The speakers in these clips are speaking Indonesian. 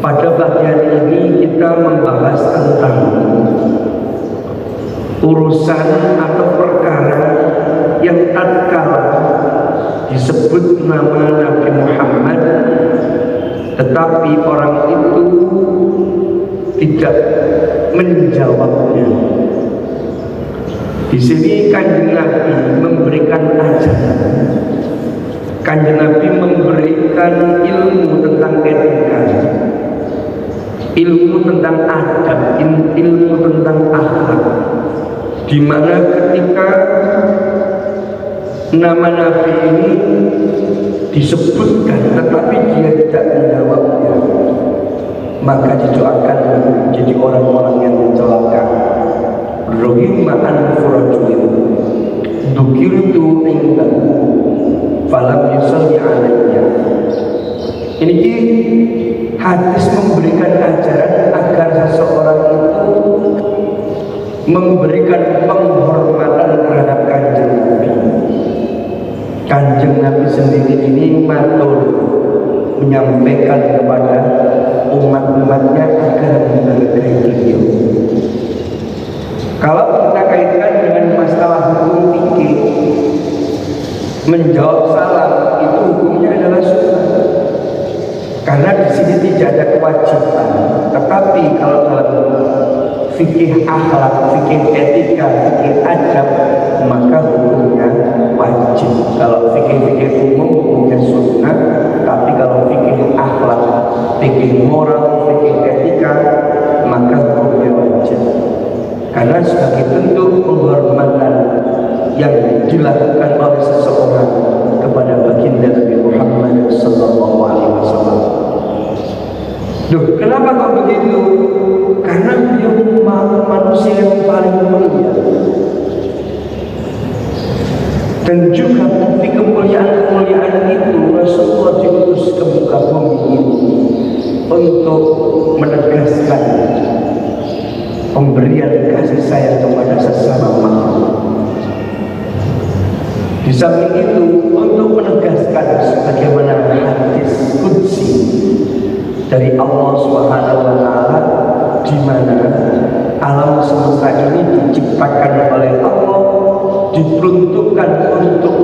Pada bagian ini kita membahas tentang urusan atau perkara tatkala disebut nama Nabi Muhammad, tetapi orang itu tidak menjawabnya. Di sini Kanjeng Nabi memberikan ajaran. Kanjeng Nabi memberikan ilmu tentang etika, ilmu tentang adab, ilmu tentang akhlak, di mana ketika nama Nabi ini disebutkan tetapi dia tidak menjawabnya, maka didoakan menjadi orang-orang yang celaka. Rohimma an-furajulin dukirtu indahu falam yusalli alayya. Ini hadis memberikan ajaran agar seseorang itu memberikan penghormatan terhadap Kanjeng Nabi. Kanjeng Nabi sendiri ini matur menyampaikan kepada umat-umatnya agar menghargai beliau. Kalau kita kaitkan dengan masalah hukum fikih, menjawab salam itu hukumnya adalah sunnah, karena di sini tidak ada kewajiban. Tetapi kalau dalam fikih akhlak, fikih etika, fikih adab, maka hukumnya wajib. Kalau fikih umum hukumnya sunnah, tapi kalau fikih akhlak, fikih moral, fikih etika, maka hukumnya wajib. Karena sebagai bentuk penghormatan yang dilakukan oleh seseorang kepada baginda Nabi Muhammad sallallahu alaihi wasallam. Duh, kenapa kok begitu? Karena beliau manusia yang paling mulia. Dan juga bukti kemuliaan itu Rasulullah diutus ke muka bumi ini untuk menegaskan pemberian kasih sayang kepada sesama makhluk. Di samping itu untuk menegaskan sebagaimana hadis qudsi dari Allah Subhanahu wa taala, di mana alam semesta ini diciptakan oleh Allah, diperuntukkan untuk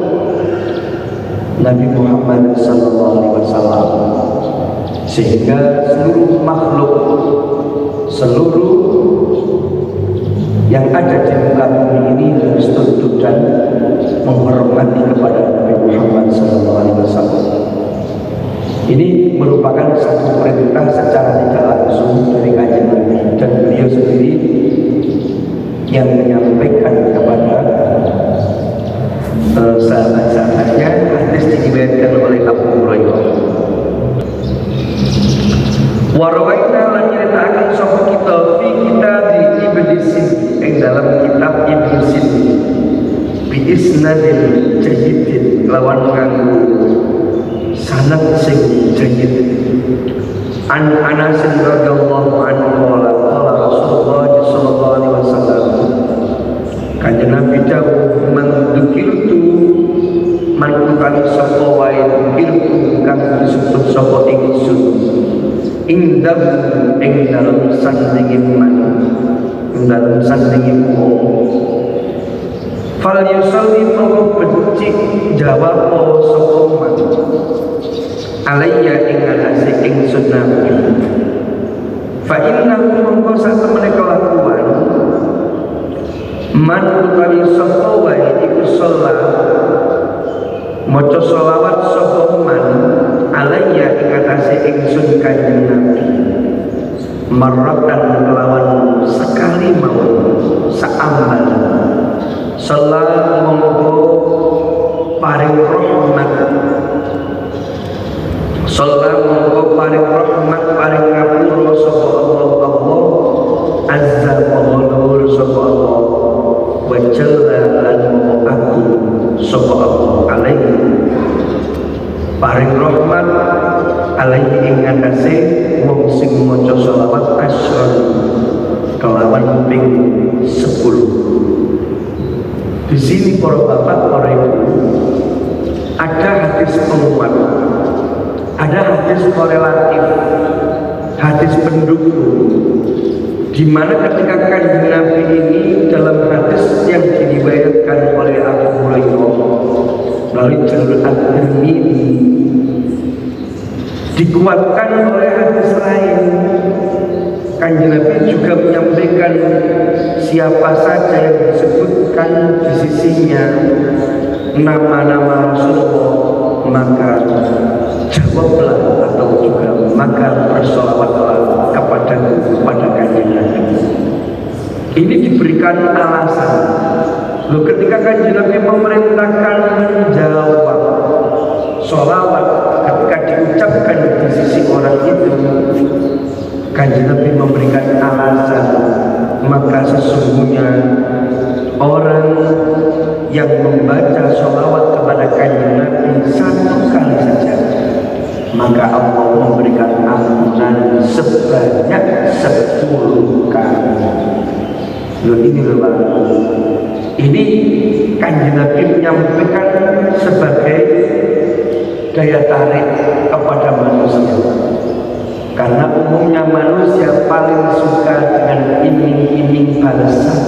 Nabi Muhammad SAW, sehingga seluruh makhluk, seluruh yang ada di muka bumi ini harus tunduk dan menghormati kepada Nabi Muhammad SAW. Ini merupakan satu perintah secara tidak langsung dari Kanjeng Nabi, dan beliau sendiri yang menyampaikan kepada sahabat-sahabatnya. Hadis diriwayatkan oleh Abu Hurairah. Warawaina lan nyeritakan sapa kita fi kitab Ibnu Sindi, ing dalam kitab Ibnu Sindi, bi isnadin jayyidin, lawan nganggo sanad sing jayyid. An Anas radhiyallahu anhu qala Rasulullah sallallahu alaihi wasallam, Kanjeng Nabi dawuh, man dzikirtu man utawi sapa wae dzikirtu kang disebut sapa ingsun indam ing dalem sandingin man, ing dalem sandingin wong, fal yusalli mongko becik jawab sapa man alayya ing atase ingsun Nabi, fa innahu mongko sak temene kelakuan man utawi sapa wae iku sholat maca sholawat sapa man alayya ing atase ingsun Kanjeng Nabi, marratan kelawan sekali mawon saamban, salat monggo paring rahmat, salat monggo paring rahmat, paring ngapura sapa Allah azza wa jalla, sapa Allah wa jalla lan aku sapa Allah alaihi paring rahmat alaihi ing atase wong sing maca sholawat asyra kelawan ping 10. Di sini para bapak, para ibu, ada hadis penguat, ada hadis korelatif, hadis pendukung, di mana ketika Kanjeng Nabi ini dalam hadis yang diriwayatkan oleh Abu Hurairah Sunan At-Tirmidzi dikuatkan oleh hadis lain. Kanjeng Nabi juga menyampaikan siapa saja yang disebutkan di sisinya nama-nama Rasulullah, maka jawablah atau juga maka bersolawatlah kepada kanjeng Nabi. Ini diberikan alasan. Loh, ketika kanjeng Nabi memerintahkan menjawab sholawat ketika diucapkan di sisi orang itu, kanjeng Nabi memberikan alasan, maka sesungguhnya orang yang membaca sholawat kepada kanjeng Nabi satu kali saja, maka Allah memberikan ampunan sebanyak 10 kali. Loh, ini loh Pak. Ini kanjeng Nabi menyampaikan sebagai daya tarik kepada manusia. Karena umumnya manusia paling suka dengan iming-iming balasan.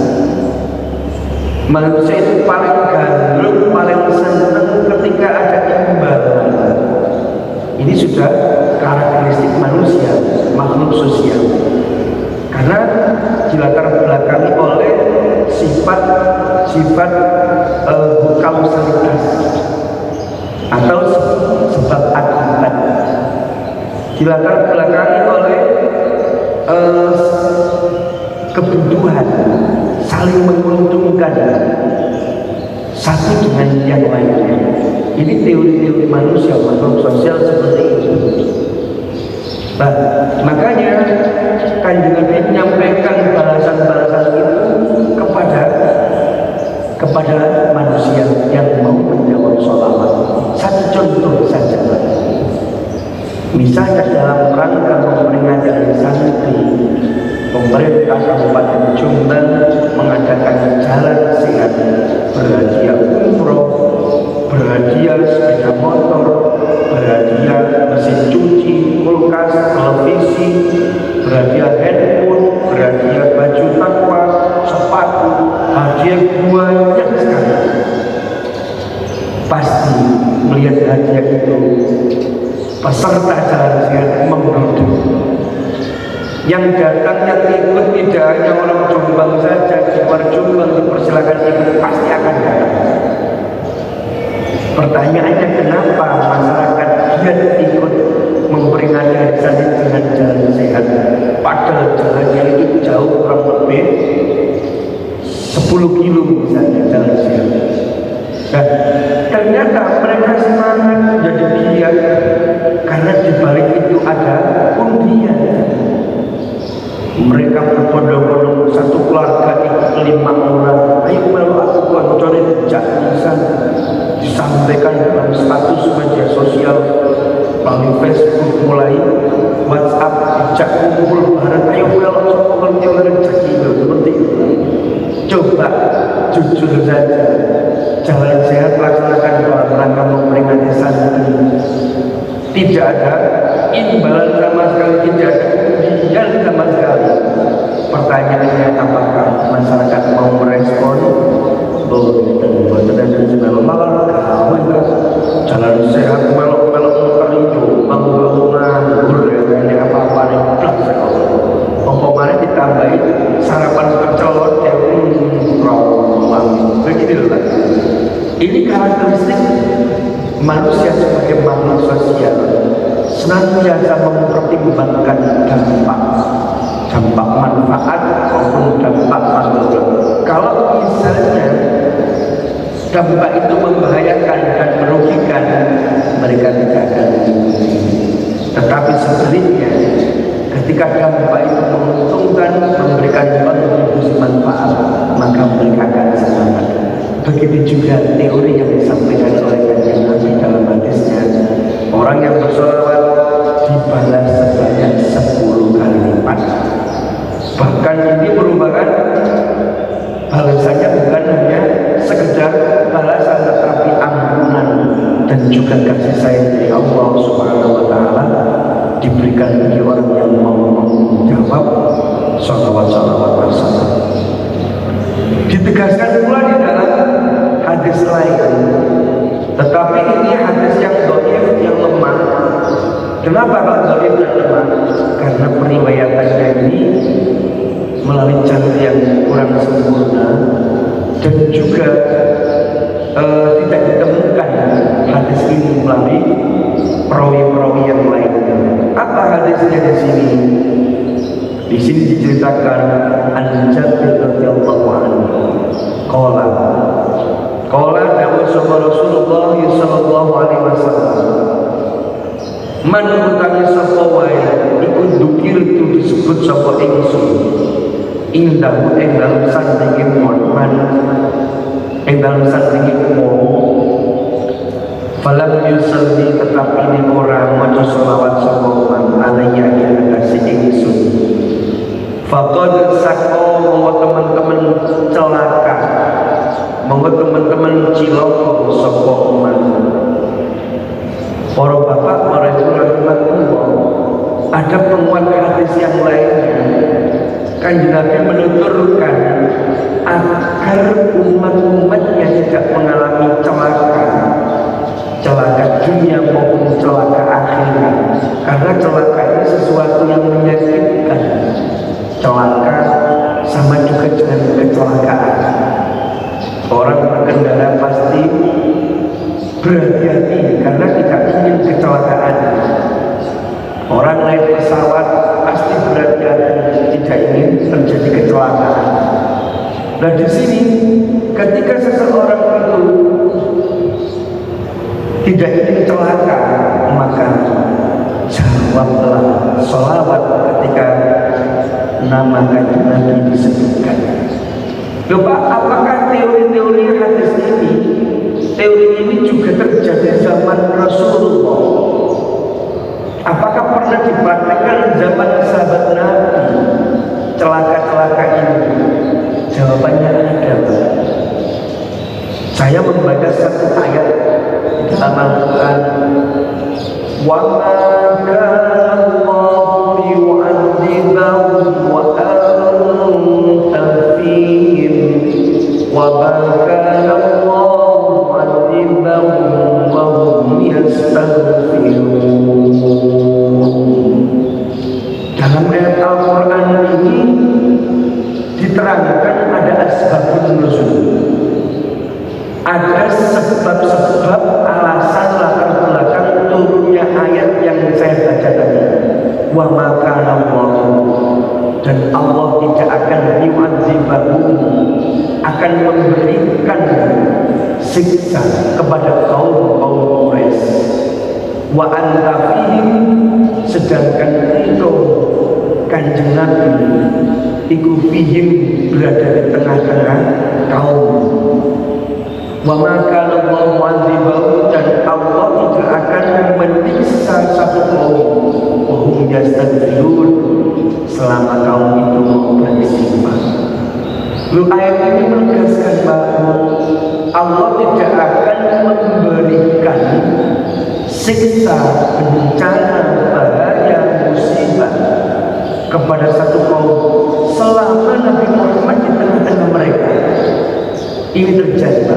Manusia itu paling gandrung, paling senang ketika ada imbalan. Ini sudah karakteristik manusia, makhluk sosial. Karena dilatar belakangi oleh sifat kausalitas atau sebab akibat. Dilatar belakangi oleh kebutuhan saling menguntungkan satu dengan yang lainnya. Ini teori-teori manusia, makhluk sosial seperti itu. Nah, makanya kanjeng Nabi menyampaikan balasan-balasan itu kepada manusia yang mau menjawab sholawat. Satu contoh saja, misalnya dalam rangka memperingati Hari Santri, pemerintah Kabupaten Jombang mengadakan jalan sehat berhadiah umroh, berhadiah sepeda motor, berhadiah mesin cuci, kulkas, televisi, berhadiah handphone, berhadiah baju takwa, sepatu, hadiah banyak sekali. Pasti melihat hadiah itu peserta jalan sehat membludak. Yang datang yang ikut tidak hanya orang Jombang saja, di luar Jombang dipersilakan ikut, pasti akan datang. Pertanyaannya, kenapa masyarakat giat ikut memperingati Hari Santri dengan jalan sehat, padahal jalannya itu jauh, kurang lebih 10 kilo misalnya jalan sehat. Nah, ternyata mereka semangat menjadi giat karena di balik itu ada undian. Mereka berbondong-bondong, satu keluarga ikut 5 orang. Ayo melu aku koncone dijak nisan, disampaikan dalam status media sosial, melalui Facebook, mulai WhatsApp, dijak kumpul bareng. Ayo melu sokol rezeki itu seperti itu. Coba jujur saja, jalan sehat laksanakan dalam rangka memperingati santri. Tidak ada imbalan sama sekali, tidak ada undian sama sekali. Pertanyaannya, apakah masyarakat mau merespon? Malah gawe jalan sehat melok-melok muter itu bangunan ini apa-apa nih plus pokoknya ditambahin sarapan kecelot begini loh. Ini karakteristik manusia sebagai makhluk sosial, senantiasa mempertimbangkan dampak manfaat maupun dampak maslahat. Kalau misalnya dampak itu membahayakan dan merugikan, mereka tidak akan mengikuti. Tetapi sebaliknya, ketika dampak itu menguntungkan, memberikan kontribusi manfaat, maka mereka akan semangat. Begitu juga teori yang disampaikan oleh kanjeng Nabi dalam hadisnya, orang yang bersolawat dibalas sebanyak 10 kali lipat. Bahkan ini merupakan balasannya bukan hanya sekedar balasan, tetapi ampunan dan juga kasih sayang dari Allah Subhanahu wa Ta'ala diberikan bagi orang yang mau menjawab sholawat bersama. Ditegaskan pula di dalam hadis lain, tetapi ini Kenapa kok dhaif dan lemah? Karena periwayatannya ini melalui jalur yang kurang sempurna dan juga tidak ditemukan hadis ini melalui perawi-perawi yang lainnya. Apa hadisnya di sini? Di sini diceritakan an Jabir radhiyallahu anhu. Qala dawuh Rasulullah sallallahu alaihi wasallam. Man utawi sapa wae iku dzikir itu disebut sapa ingsun. Indah ing dalem sandinge man ing dalem sandinge wong falam yusalli tetapi ini ora maca selawat sapa man alaiya ing atase ingsun. Faqad saqo monggo teman-teman celaka, monggo teman-teman cilaka sapa man. Para bapak, para ibu rahimakumullah, ada penguat hadis yang lainnya. Kanjeng Nabi menuturkan agar umat-umatnya tidak mengalami celaka dunia maupun celaka akhirat. Karena celaka ini sesuatu yang menyakitkan. Celaka sama juga dengan kecelakaan. Orang berkendara pasti berhati-hati karena tidak ingin kecelakaan. Orang naik pesawat pasti berhati-hati, tidak ingin terjadi kecelakaan. Nah di sini ketika seseorang itu tidak ingin celaka, maka jawablah sholawat ketika nama kanjeng Nabi disebutkan. Lupa apakah teori-teori hadis ini? Teori ini juga terjadi zaman Rasulullah. Apakah pernah dipraktekkan zaman sahabat Nabi celaka-celaka ini? Jawabannya ada. Saya membaca satu ayat di dalam Al-Quran. Wa ma kana Allahu liyu'adzibahum wa anta fihim wa ma kana Allahu mu'adzibahum wa hum yastaghfirun. Dalam ayat Al-Quran ini diterangkan ada asbabun nuzul, ada sebab-sebab alasan latar belakang turunnya ayat yang saya baca tadi. Wa maka Allah, dan Allah tidak akan yu'adzibahum, akan memberikan siksa kepada kaum Quraisy. Wa anta fihim, sedangkan engkau kanjeng Nabi iku fihim, berada di tengah-tengah kaum. Wa maka Allah mu'adzibahum, dan Allah tidak akan menyiksa satu kaum wa hum yastaghfirun, selama kaum itu mau beristighfar. Ayat ini menegaskan bahwa Allah tidak akan memberikan siksa, bencana, bahaya, musibah kepada satu kaum selama Nabi Muhammad di tengah-tengah mereka. Ini terjadi.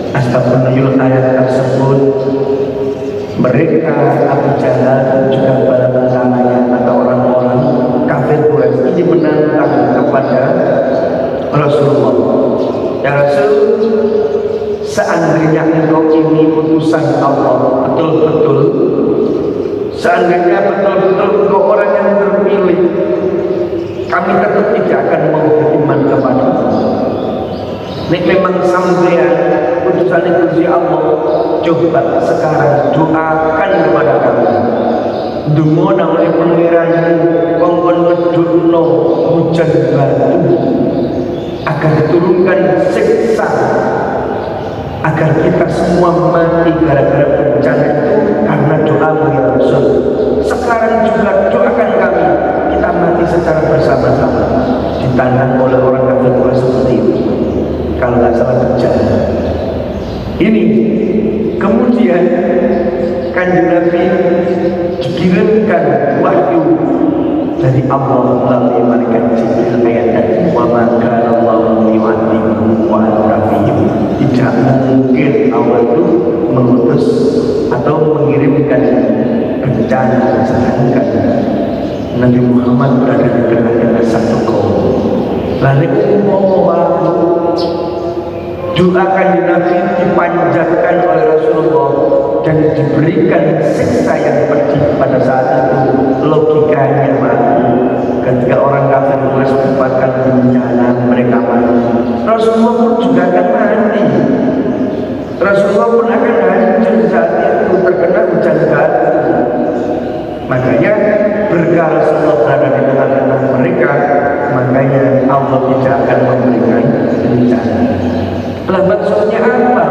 Astagfirullahaladzim, ayat tersebut mereka Abu Jahal juga para tentaranya atau orang-orang kafir Quraisy ini menantang kepada Rasulullah. Ya Rasul, seandainya engkau ini utusan Allah betul-betul, seandainya betul-betul engkau orang yang terpilih, kami tetap tidak akan mau beriman kepadamu. Nek memang sampean utusan Gusti Allah, coba sekarang doakan kepada kami. Dungo nang oleh pangeran kongkon ngedurno hujan batu agar diturunkan siksa, agar kita semua mati gara-gara bencana itu karena doamu ya Rasul. Sekarang juga doakan kami, kita mati secara bersama-sama ditantang oleh orang kafir seperti itu. Kalau nggak salah bencana ini, kemudian kanjeng Nabi dikirimkan wahyu dari Allah melalui malaikat Jibril. Ayat tadi, wa ma kana Allahu liyu'adzibahum wa anta fihim, tidak mungkin Allah itu mengutus atau mengirimkan bencana, sedangkan Nabi Muhammad berada di tengah-tengah satu kaum. Lalu doa kanjeng Nabi dipanjatkan oleh Rasulullah dan diberikan siksa yang pedih pada saat itu. Logikanya ketika orang kafir menyebabkan bencana mereka mati, Rasulullah pun juga akan mati. Rasulullah pun akan hancur saat itu terkena hujan batu. Makanya berkah Rasulullah berada di tengah-tengah mereka, makanya Allah tidak akan memberikan bencana. Lah maksudnya apa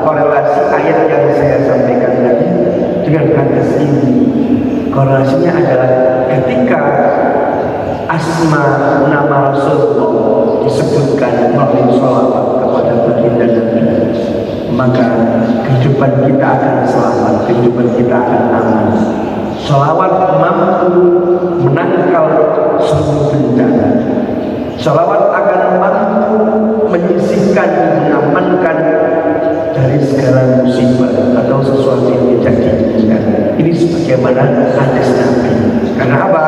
korelasi ayat yang saya sampaikan tadi dengan hadis ini? Korelasinya adalah ketika asma nama Rasulullah disebutkan melalui sholawat kepada baginda Nabi, maka kehidupan kita akan selamat, kehidupan kita akan aman. Sholawat mampu menangkal seluruh bencana. Sholawat akan mampu menyisihkan, mengamankan dari segala musibah atau sesuatu yang tidak diinginkan. Ini sebagaimana hadis Nabi. Karena apa?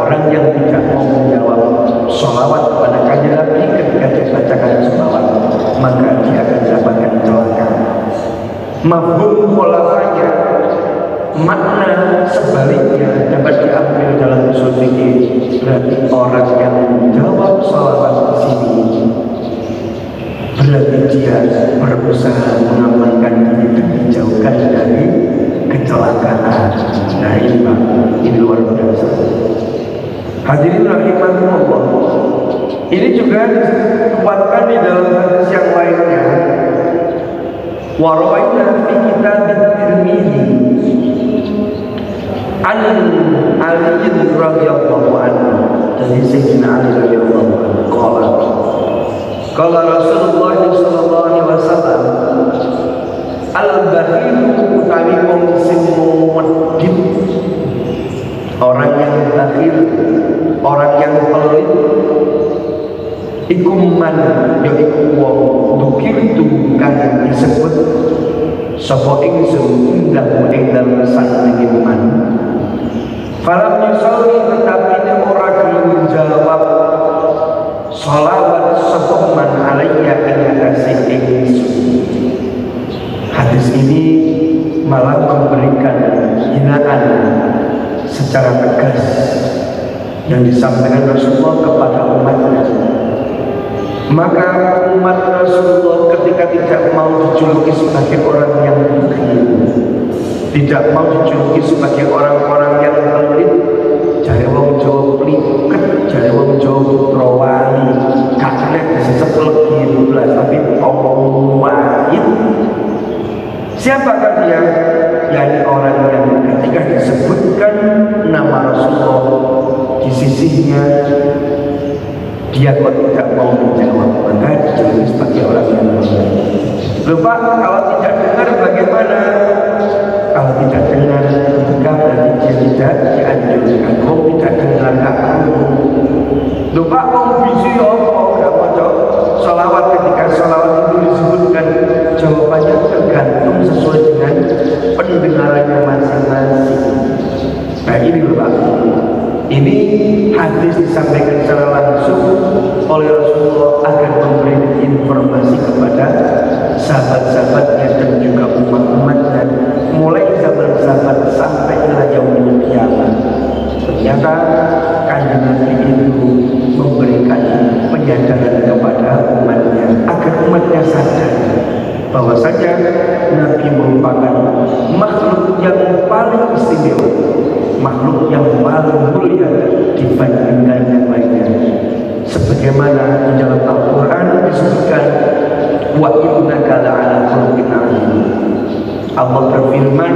Orang yang tidak mau menjawab sholawat kepada kanjeng Nabi ketika dibacakan sholawat, maka dia akan mendapatkan celaka. Mafhum kholafanya, makna sebaliknya dapat diambil dalam usul fikih. Berarti orang yang menjawab sholawat di sini berarti dia berusaha mengamankan diri dan dijauhkan dari kecelakaan. Nah ini Pak, ini luar biasa. Hadirin rahimakumullah. Ini juga dikuatkan di dalam hadis yang lainnya. Wa rawaina fi kitab at-Tirmidzi an Ali radhiyallahu anhu, dari Sayyidina Ali radhiyallahu anhu qala Rasulullah sallallahu alaihi wasallam al-bakhil utawi wong sing medhit, orang yang bakhil, orang yang pelit, iku man yaiku wong dukirtu kang disebut sapa ingsun indahu ing dalem sanjing man. Falam yusalli, tetapi dia ora gelem jawab sholawat sapa man alayya ing atase ingsun. Hadis ini malah memberikan hinaan secara tegas yang disampaikan Rasulullah kepada umatnya. Maka umat Rasulullah ketika tidak mau dijuluki sebagai orang yang bakhil, tidak mau dijuluki sebagai orang-orang yang pelit, jare wong Jawa pliket, jare wong Jawa putra wali, kakek secepet belas, tapi omong wahid. Siapakah dia? yakni orang yang ketika disebutkan nama Rasulullah di sisinya dia kok tidak mau menjawab, maka dijuluki sebagai orang yang baik. Lupa kalau tidak dengar bagaimana? Kalau tidak dengar maka berarti dia tidak dianjurkan. Kau tidak dengar aku. Lupa kau bisi kau tidak mau salawat, ketika salawat itu disebutkan jawabannya tergantung sesuai dengan pendengarannya masing-masing. Nah ini lupa. Ini hadis disampaikan secara langsung oleh Rasulullah agar memberi informasi kepada sahabat-sahabatnya dan juga umat-umatnya mulai zaman sahabat sampai yaumul qiyamah. Ternyata kanjeng Nabi itu memberikan penyadaran kepada umatnya agar umatnya sadar bahwa saja Nabi merupakan makhluk yang paling istimewa, makhluk yang paling mulia dibandingkan yang lainnya. Sebagaimana di dalam Al-Quran disebutkan, wa innaka la'ala khuluqin 'azim. Allah berfirman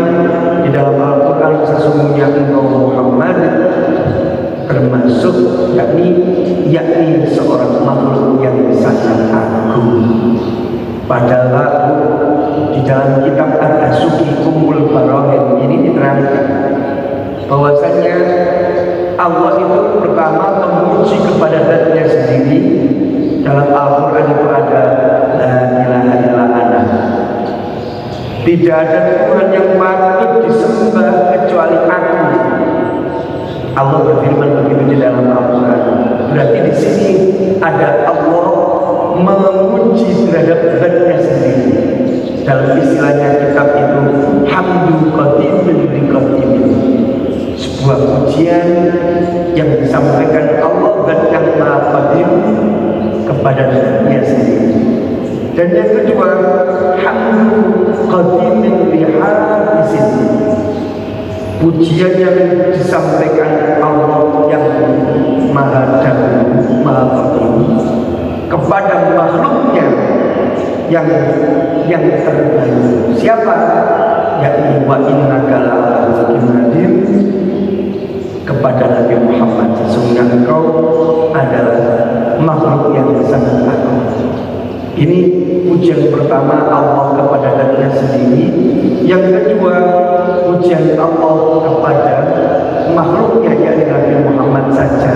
di dalam Al-Quran, sesungguhnya engkau Muhammad termasuk yakni seorang makhluk yang sangat agung. Padahal di dalam kitab Ad-Dasuki Ummul Barahin ini diterangkan bahwasanya Allah itu pertama memuji kepada zatnya sendiri. Dalam Al-Quran itu ada la ilaha illa ana. Tidak ada Tuhan yang patut disembah kecuali Aku. Allah berfirman begitu di dalam Al-Quran. Berarti di sini ada Allah memuji terhadap zatnya sendiri. Dalam istilahnya kitab itu hamdu qadimin li qadimin, sebuah pujian yang disampaikan Allah dan yang Maha Qadim kepada zatnya sendiri. Dan yang kedua, hamdu qadimin li hadisin, pujian yang disampaikan Allah yang Maha Dahulu, Maha Qadim kepada makhluknya yang terbaik. Siapa? Yakni wa innaka la'ala khuluqin adzim, kepada Nabi Muhammad, sesungguhnya engkau adalah makhluk yang sangat agung. Ini pujian pertama Allah kepada dirinya sendiri. Yang kedua, pujian Allah kepada makhluknya, yakni Nabi Muhammad saja.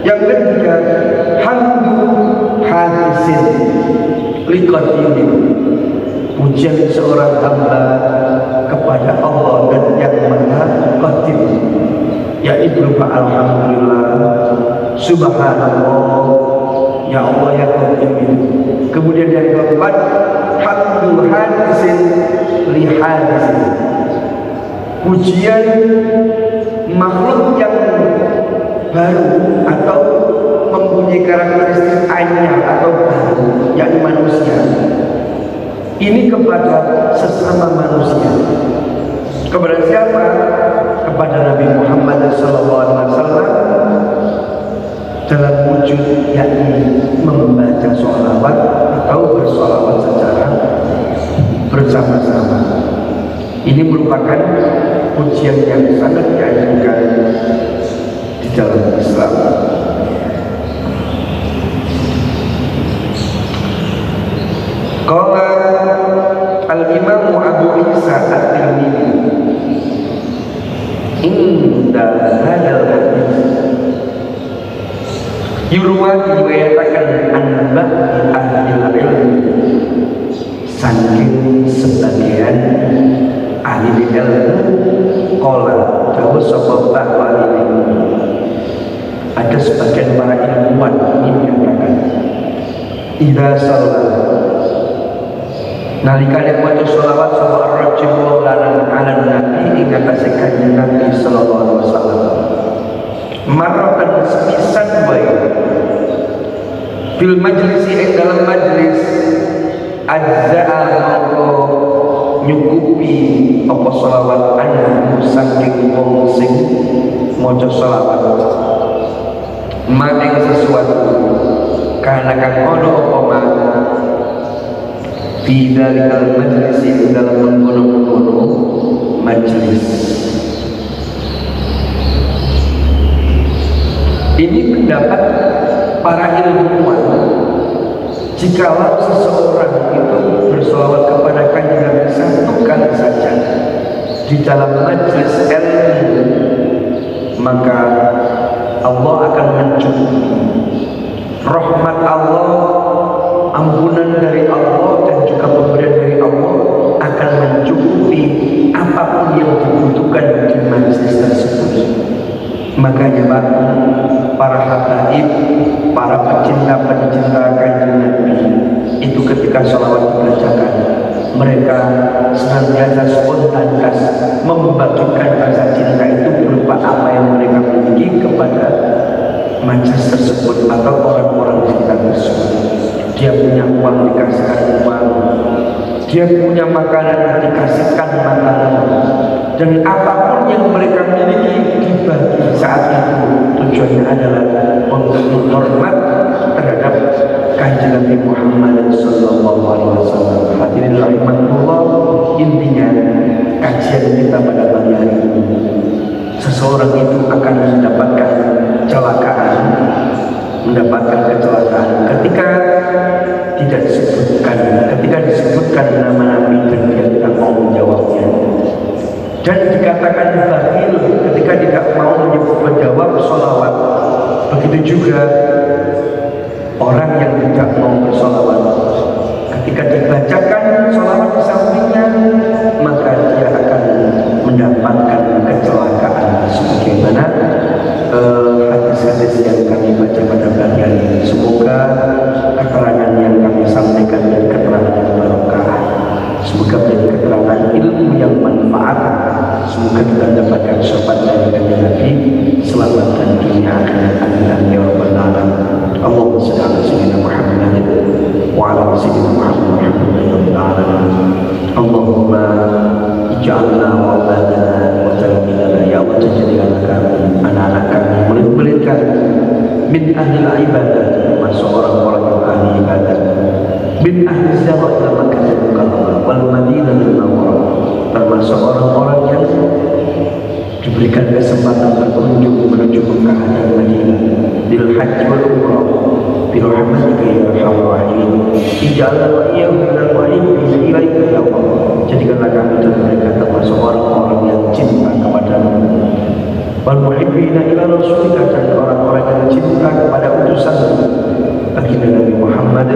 Yang ketiga, hamdu hadisin liqadimin, pujian seorang hamba kepada Allah dan yang Maha Qadim, yaitu alhamdulillah, subhanallah, ya Allah ya Qadim. Kemudian yang keempat, hamdu hadisin li hadisin, pujian makhluk yang baru atau mempunyai karakteristik anyar atau baru, yakni manusia. Ini kepada sesama manusia. Kepada siapa? Kepada Nabi Muhammad SAW dalam wujud yakni membaca sholawat atau bersolawat secara bersama-sama. Ini merupakan pujian yang sangat dianjurkan di dalam Islam. Qala al-Imam Abu Isa at-Tirmidzi inda hadal hadis yurwa diriwayatkan an ba'd ahli ilmu, saking sebagian ahli ilmu, qala dawuh sapa ba'd ilmu, ada sebagian para ilmuwan ini menyatakan idza shalla nalikane maca sholawat sapa Rasulullah lan nabi ing atase kanjeng Nabi sallallahu alaihi wasallam maratan sepisan wae fil majlisi ing dalam majlis ajza'a mongko nyukupi apa sholawat anu saking wong sing maca sholawat maning sesuatu karena kang ono apa man fi dalikal majlis, dalam mengkono-kono majlis. Ini pendapat para ilmuwan. Jikalau seseorang itu bersolawat kepada kanjeng Nabi satu kali saja di dalam majlis ilmu, maka Allah akan mencukupi rahmat Allah, ampunan dari Allah dan juga pemberian dari Allah akan mencukupi apapun yang dibutuhkan di majelis tersebut. Makanya Pak, para habaib, para pecinta-pecinta kanjeng Nabi itu ketika sholawat dibacakan, mereka senantiasa spontanitas membagikan rasa cinta itu berupa apa yang mereka miliki kepada majelis tersebut atau orang-orang di sekitar tersebut. Dia punya uang dikasihkan uang, dia punya makanan dikasihkan makanan, dan apapun yang mereka miliki dibagi saat itu. Tujuannya adalah untuk menghormat terhadap kanjeng Nabi Muhammad SAW. Hadirin rahimakumullah, intinya kajian kita pada pagi hari ini, seseorang itu akan mendapatkan kecelakaan, ketika tidak disebutkan, ketika disebutkan nama Nabi dan dia tidak mau menjawabnya, dan dikatakan bakhil ketika tidak mau menjawab sholawat. Begitu juga orang yang tidak mau bersolawat, ketika dibacakan sholawat di sampingnya ij'alna auladana wa talmidana, ya Allah jadikanlah kami, anak-anak kami, murid-murid kami min ahli ibadah, termasuk orang-orang yang ahli ibadah, min ahli ziyarah ila Makkah wal Madinah al-Munawwarah, termasuk orang-orang yang diberikan kesempatan berkunjung menuju Mekah dan Madinah bil haji wal umrah bi rahmatika ya arhamar rahimin. Ij'alna wa iyyahum minal muhibbina ilaika ya Allah, jadikanlah kami dan mereka termasuk orang-orang yang cinta kepadamu, wal muhibbina ila rasulika, dan orang-orang yang cinta kepada utusanmu baginda Nabi Muhammad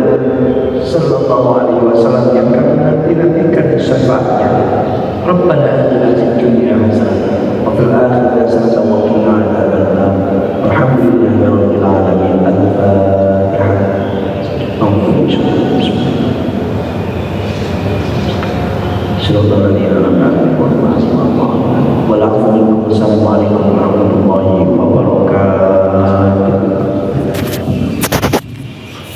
sallallahu alaihi wasallam yang kami nanti-nantikan syafaatnya. Rabbana atina fid dunya hasanah wa fil akhirati hasanah wa qina adzabannar. Alhamdulillahi rabbil alamin. Al-Fatihah. Assalamualaikum warahmatullahi wabarakatuh.